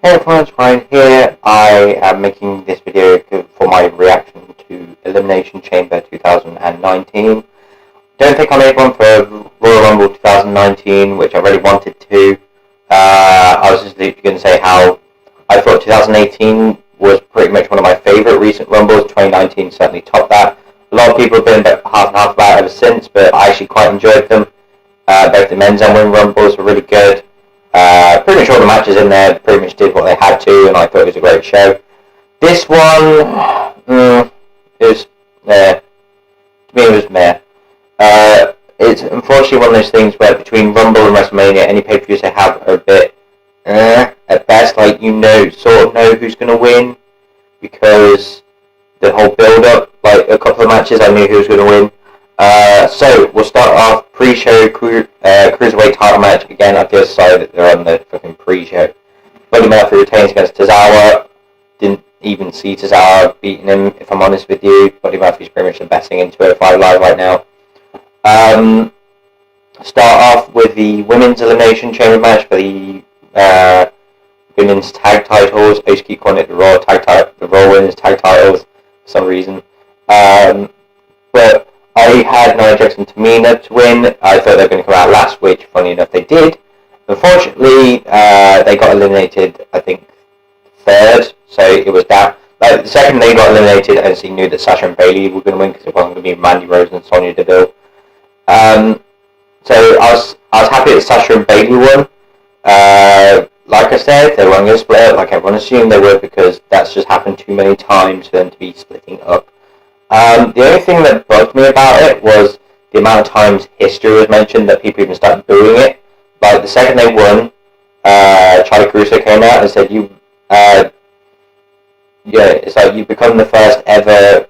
Hey everyone, it's Ryan here. I am making this video for my reaction to Elimination Chamber 2019. Don't think I made one for Royal Rumble 2019, which I really wanted to. I was just going to say how I thought 2018 was pretty much one of my favourite recent Rumbles. 2019 certainly topped that. A lot of people have been about half and half about it ever since, but I actually quite enjoyed them. Both the men's and women's Rumbles were really good. Pretty much all the matches in there pretty much did what they had to, and I thought it was a great show. This one, is meh. To me, it was meh. It's unfortunately one of those things where between Rumble and WrestleMania, any pay-per-views they have are a bit at best. Like, sort of know who's going to win, because the whole build-up, like a couple of matches, I knew who was going to win. So we'll start off pre-show cruiserweight title match. Again, I feel sorry that they're on the fucking pre-show. Buddy Murphy retains against Tozawa. Didn't even see Tozawa beating him, if I'm honest with you. Buddy Murphy's pretty much the best thing in 205 Live right now. Start off with the Women's Elimination Chamber match for the Women's Tag Titles. I used to keep calling it the Raw Women's Tag Titles for some reason. But I had Nia Jax and Tamina to win. I thought they were going to come out last, which, funny enough, they did. Unfortunately, they got eliminated, I think, third, so it was down. Like, the second they got eliminated, I honestly knew that Sasha and Bayley were going to win, because it wasn't going to be Mandy Rose and Sonya Deville. So I was happy that Sasha and Bayley won. Like I said, they weren't going to split up, like everyone assumed they would, because that's just happened too many times for them to be splitting up. The only thing that bugged me about it was the amount of times history was mentioned, that people even started booing it. Like, the second they won, Charlie Caruso came out and said, it's like, you've become the first ever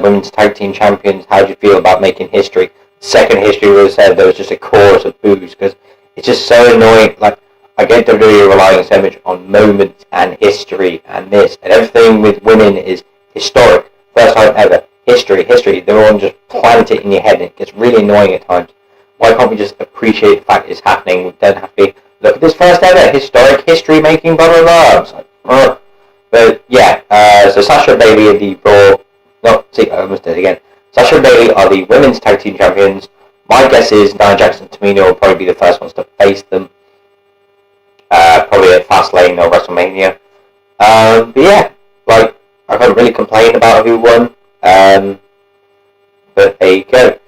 women's tag team champions. How do you feel about making history? Second history was said, there was just a chorus of boos, because it's just so annoying. Like, I get WWE relying so much on moments and history and this, and everything with women is historic. First time ever. History. They're all just plant it in your head, and it gets really annoying at times. Why can't we just appreciate the fact it's happening? We don't have to be, look at this first ever historic history making blah blah blah. Like, but yeah, so Sasha and Bayley are the I almost did it again. Sasha and Bayley are the women's tag team champions. My guess is Nia Jax and Tamina will probably be the first ones to face them. Probably at Fastlane or WrestleMania. But yeah, like, I can't really complain about who won, but there you go.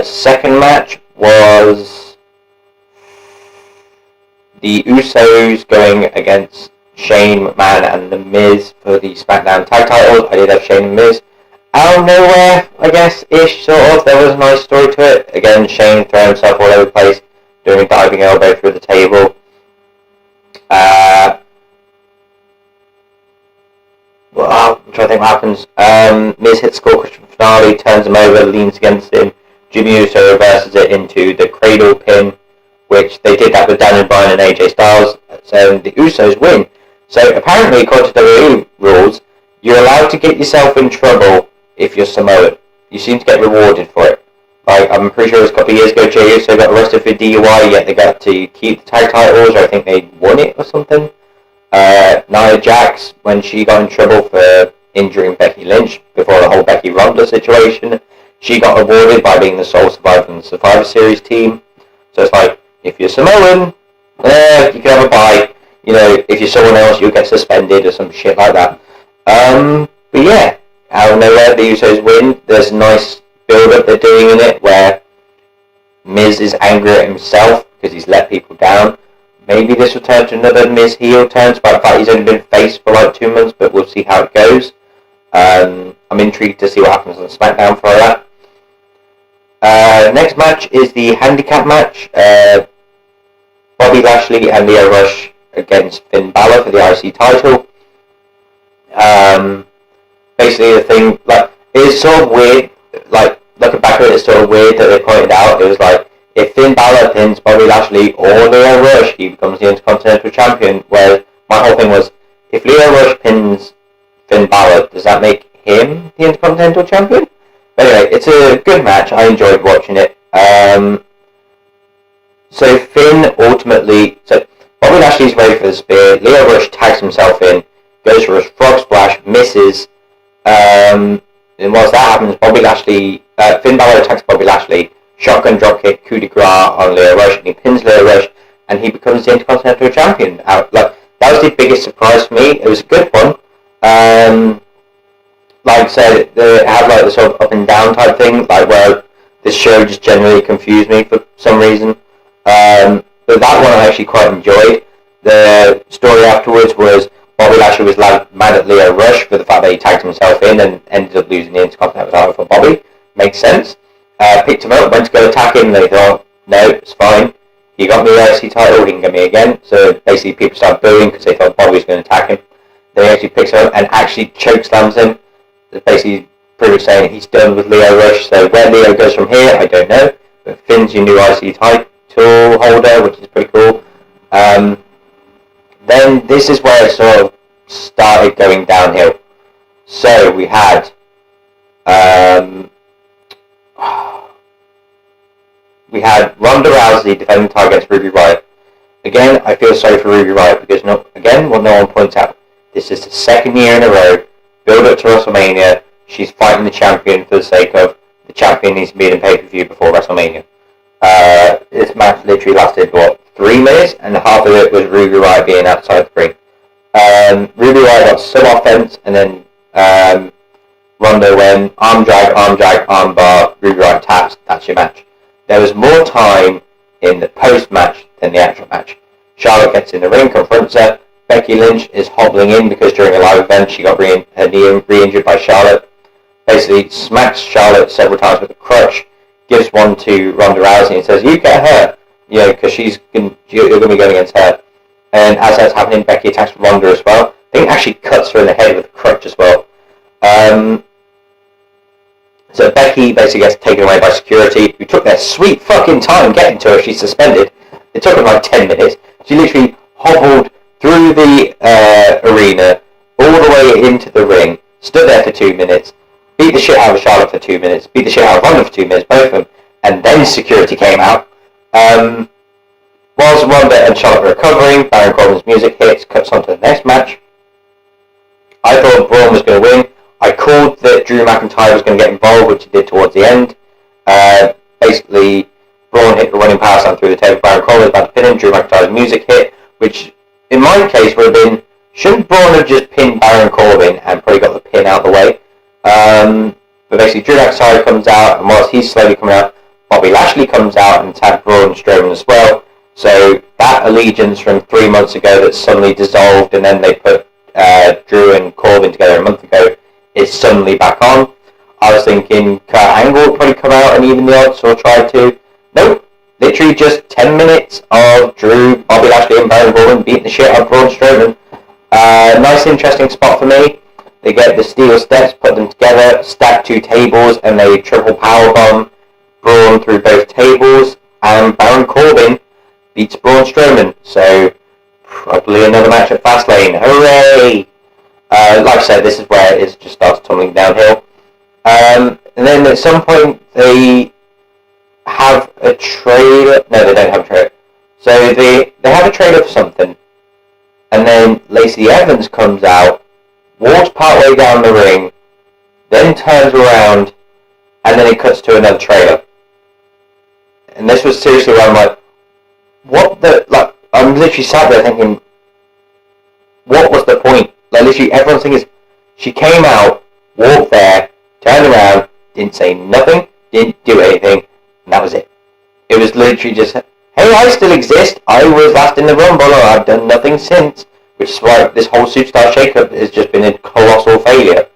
Second match was the Usos going against Shane McMahon and The Miz for the SmackDown tag titles. I did have Shane and Miz. Out of nowhere, I guess, ish, sort of. There was a nice story to it. Again, Shane throwing himself all over the place, doing a diving elbow through the table. I'm trying to think what happens. Miz hits score Christian finale, turns him over, leans against him. Jimmy Uso reverses it into the cradle pin, which they did that with Daniel Bryan and AJ Styles, so the Usos win. So apparently, according to WWE rules, you're allowed to get yourself in trouble if you're Samoan. You seem to get rewarded for it. Like, I'm pretty sure it was a couple of years ago, Jey Uso got arrested for DUI, yet they got to keep the tag titles, or I think they won it or something. Nia Jax, when she got in trouble for injuring Becky Lynch before the whole Becky Ronda situation, she got rewarded by being the sole survivor in the Survivor Series team. So it's like, if you're Samoan, you can have a bye. You know, if you're someone else, you'll get suspended or some shit like that. But yeah, out of nowhere, the Usos win. There's a nice build-up they're doing in it, where Miz is angry at himself because he's let people down. Maybe this will turn to another Miz heel turn, despite the fact he's only been face for like 2 months, but we'll see how it goes. I'm intrigued to see what happens on SmackDown for that. Next match is the handicap match. Bobby Lashley and Lio Rush against Finn Balor for the IC title. Basically the thing, like, it's sort of weird, like, looking back at it, it's sort of weird that they pointed out, it was like, if Finn Balor pins Bobby Lashley or Lio Rush, he becomes the Intercontinental Champion, whereas my whole thing was, if Lio Rush pins Finn Balor, does that make him the Intercontinental Champion? But anyway, it's a good match, I enjoyed watching it. So Finn ultimately, Bobby Lashley's ready for the spear, is, and whilst that happens, Bobby Lashley, Finn Balor attacks Bobby Lashley, shotgun dropkick, coup de grace on Leo Rush, and he pins Leo Rush, and he becomes the Intercontinental Champion. That was the biggest surprise for me. It was a good one. Like I said, it had like the sort of up and down type thing, like where this show just generally confused me for some reason. But that one I actually quite enjoyed. The story afterwards was Bobby Lashley was mad at Leo Rush for the fact that he tagged himself in and ended up losing the Intercontinental title for Bobby. Makes sense. Picked him up, went to go attack him, and they thought, no, it's fine. He got me the IC title, he can get me again. So basically people started booing because they thought Bobby was going to attack him. Then he actually picks him up and actually chokeslams him. Basically pretty much saying he's done with Leo Rush. So where Leo goes from here, I don't know. But Finn's your new IC title holder, which is pretty cool. Then this is where it sort of started going downhill. So we had Ronda Rousey defending the title against Ruby Riott. Again, I feel sorry for Ruby Riott because what no one points out, this is the second year in a row, build up to WrestleMania, she's fighting the champion for the sake of the champion needs to be in pay-per-view before WrestleMania. This match literally lasted, 3 minutes, and half of it was Ruby Riott being outside the ring. Ruby Riott got some offense, and then Ronda went arm drag, arm bar, Ruby Riott taps, that's your match. There was more time in the post-match than the actual match. Charlotte gets in the ring, confronts her. Becky Lynch is hobbling in because during a live event she got her knee re-injured by Charlotte. Basically smacks Charlotte several times with a crutch, gives one to Ronda Rousey and says, you get her, because you're going to be going against her. And as that's happening, Becky attacks Ronda as well. I think actually cuts her in the head with a crutch as well. So Becky basically gets taken away by security, who took their sweet fucking time getting to her. She's suspended. It took them like 10 minutes. She literally hobbled through the arena, all the way into the ring, stood there for 2 minutes, beat the shit out of Charlotte for 2 minutes, beat the shit out of Ronda for 2 minutes, both of them, and then security came out. Whilst Ronda and Charlotte were recovering, Baron Corbin's music hits, cuts on to the next match. I thought Braun was going to win. I called that Drew McIntyre was going to get involved, which he did towards the end. Basically, Braun hit the running power slam through the table. Baron Corbin was about to pin him. Drew McIntyre's music hit, which in my case would have been, shouldn't Braun have just pinned Baron Corbin and probably got the pin out of the way? But basically, Drew McIntyre comes out, and whilst he's slowly coming out, Bobby Lashley comes out and tagged Braun Strowman as well. So that allegiance from 3 months ago that suddenly dissolved, and then they put Drew and Corbin together a month ago, is suddenly back on. I was thinking Kurt Angle would probably come out and even the odds, or try to. Nope. Literally just 10 minutes of Drew, Bobby Lashley and Baron Corbin beating the shit out of Braun Strowman. Nice interesting spot for me. They get the steel steps, put them together, stack 2 tables, and they triple powerbomb Braun through both tables, and Baron Corbin beats Braun Strowman. So probably another match at Fastlane. Hooray! Like I said, this is where it just starts tumbling downhill. And then at some point they have a trailer. No, they don't have a trailer. So they have a trailer for something. And then Lacey Evans comes out, walks partway down the ring, then turns around, and then it cuts to another trailer. And this was seriously where I'm like, what the, like, I'm literally sat there thinking, what was the point? Like, literally everyone's thinking is, she came out, walked there, turned around, didn't say nothing, didn't do anything, and that was it. It was literally just, hey, I still exist, I was last in the Rumble, and I've done nothing since, which is why this whole Superstar shake-up has just been a colossal failure.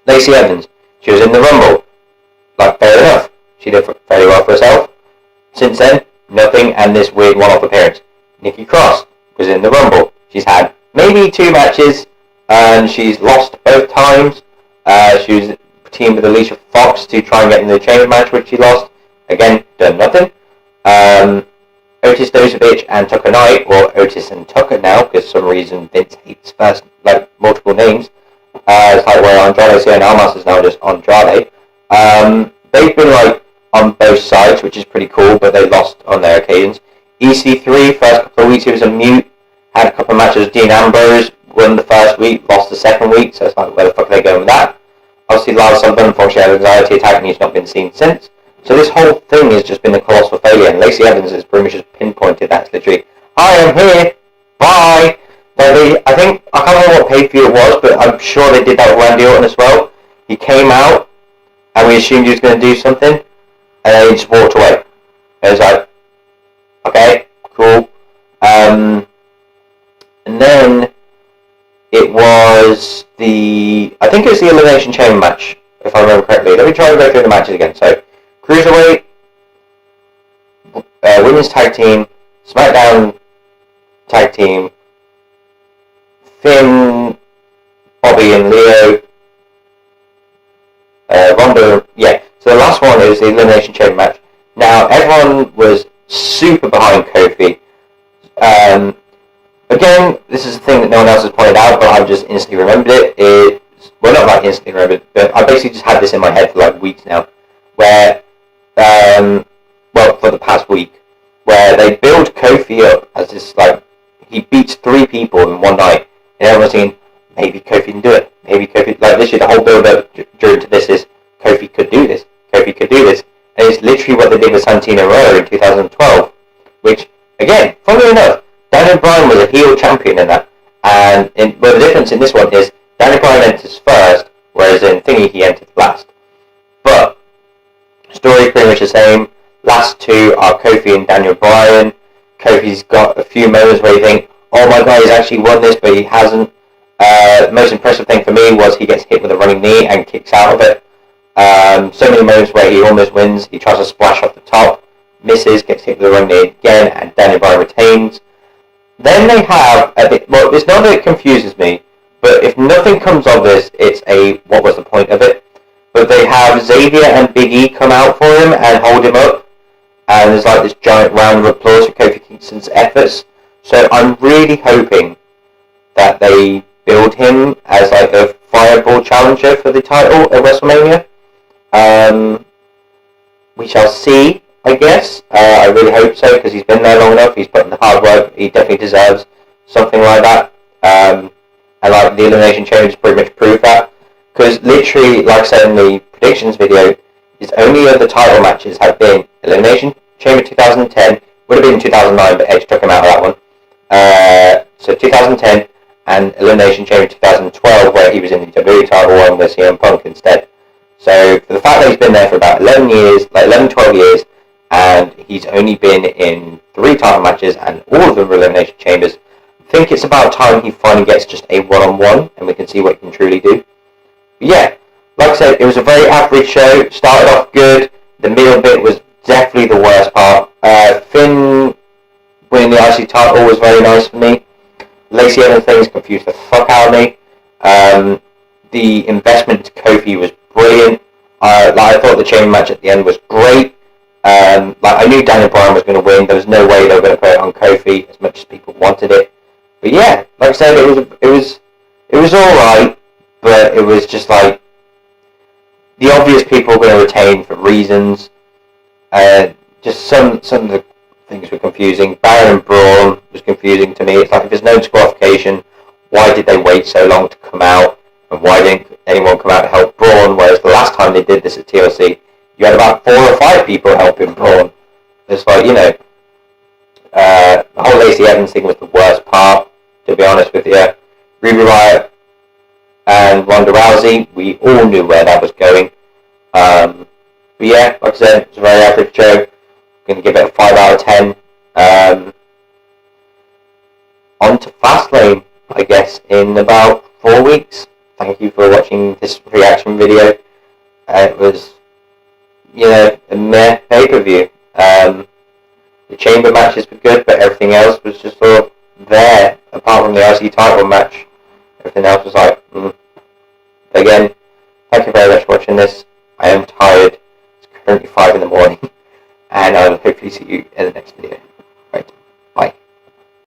Lacey Evans, she was in the Rumble, like, fair enough, she did very well for herself. Since then, nothing, and this weird one-off appearance. Nikki Cross was in the Rumble, she's had maybe 2 matches, and she's lost both times. She was teamed with Alicia Fox to try and get in the Chamber match, which she lost. Again, done nothing. Otis Dozovich and Tucker Knight, or Otis and Tucker now, because for some reason Vince hates first, like, multiple names. It's like where Andrade Cien Almas is now just Andrade. They've been, like, on both sides, which is pretty cool, but they lost on their occasions. EC3, first couple of weeks he was a mute, had a couple of matches with Dean Ambrose, won the first week, lost the second week, so it's like, where the fuck are they going with that? Obviously, Lars Sullivan, unfortunately, had an anxiety attack and he's not been seen since. So this whole thing has just been a colossal failure, and Lacey Evans has pretty much just pinpointed that. It's literally, hi, I'm here, bye. I think, I can't remember what pay-per-view it was, but I'm sure they did that with Randy Orton as well. He came out, and we assumed he was going to do something, and then he just walked away. It was like, okay, cool. And then it was I think it was the Elimination Chamber match, if I remember correctly. Let me try and go through the matches again. So, Cruiserweight, Women's Tag Team, SmackDown Tag Team, Finn, Bobby and Leo, Ronda, yeah. So the last one is the Elimination Chamber match. Now, everyone was super behind Kofi. Again, this is a thing that no one else has pointed out, but I've just instantly remembered it. Well, not like instantly remembered, but I basically just had this in my head for like weeks now, where, for the past week, where they build Kofi up as this, like, he beats 3 people in one night, and everyone's thinking, maybe Kofi can do it, maybe Kofi, like, literally the whole build-up during to this is, Kofi could do this, Kofi could do this, and it's literally what they did with Santino Marella in 2012, which, again, funnily enough, Daniel Bryan was a heel champion in that, and the difference in this one is, Daniel Bryan enters first, whereas in Thingy he entered last. But, story is pretty much the same. Last two are Kofi and Daniel Bryan. Kofi's got a few moments where you think, oh my god, he's actually won this, but he hasn't. The most impressive thing for me was he gets hit with a running knee and kicks out of it. So many moments where he almost wins. He tries to splash off the top, misses, gets hit with a running knee again, and Daniel Bryan retains. Then they have a bit, well, it's not that it confuses me, but if nothing comes of this, it's a, what was the point of it? But they have Xavier and Big E come out for him and hold him up, and there's like this giant round of applause for Kofi Kingston's efforts. So I'm really hoping that they build him as like a fireball challenger for the title at WrestleMania. We shall see, I guess. I really hope so, because he's been there long enough, he's put in the hard work, he definitely deserves something like that. And like the Elimination Chamber pretty much proved that, because literally, like I said in the predictions video, his only other title matches have been Elimination Chamber 2010, would have been 2009, but Edge took him out of that one. So 2010 and Elimination Chamber 2012, where he was in the WWE title one with CM Punk instead. So for the fact that he's been there for about 11 years, like 11, 12 years, and he's only been in 3 title matches, and all of them were Elimination Chambers, I think it's about time he finally gets just a one-on-one, and we can see what he can truly do. But yeah, like I said, it was a very average show. Started off good. The middle bit was definitely the worst part. Finn winning the IC title was very nice for me. Lacey Evans things confused the fuck out of me. The investment to Kofi was brilliant. I thought the chamber match at the end was great. I knew Daniel Bryan was going to win. There was no way they were going to put it on Kofi as much as people wanted it. But yeah, like I said, it was all right, but it was just like the obvious people were going to retain for reasons. Just some of the things were confusing. Baron and Braun was confusing to me. It's like, if there's no disqualification, why did they wait so long to come out? And why didn't anyone come out to help Braun? Whereas the last time they did this at TLC, you had about 4 or 5 people helping Braun. It's like, you know, the whole Lacey Evans thing was the worst part, to be honest with you. Ruby Riott and Ronda Rousey, we all knew where that was going. But yeah, like I said, it's a very average show. I'm going to give it a 5 out of 10. On to Fastlane, I guess, in about 4 weeks. Thank you for watching this reaction video. It was, you know, a meh pay-per-view. The chamber matches were good, but everything else was just sort of there, apart from the IC title match. Everything else was like, Again, thank you very much for watching this. I am tired. It's currently 5 in the morning, and I'll hopefully see you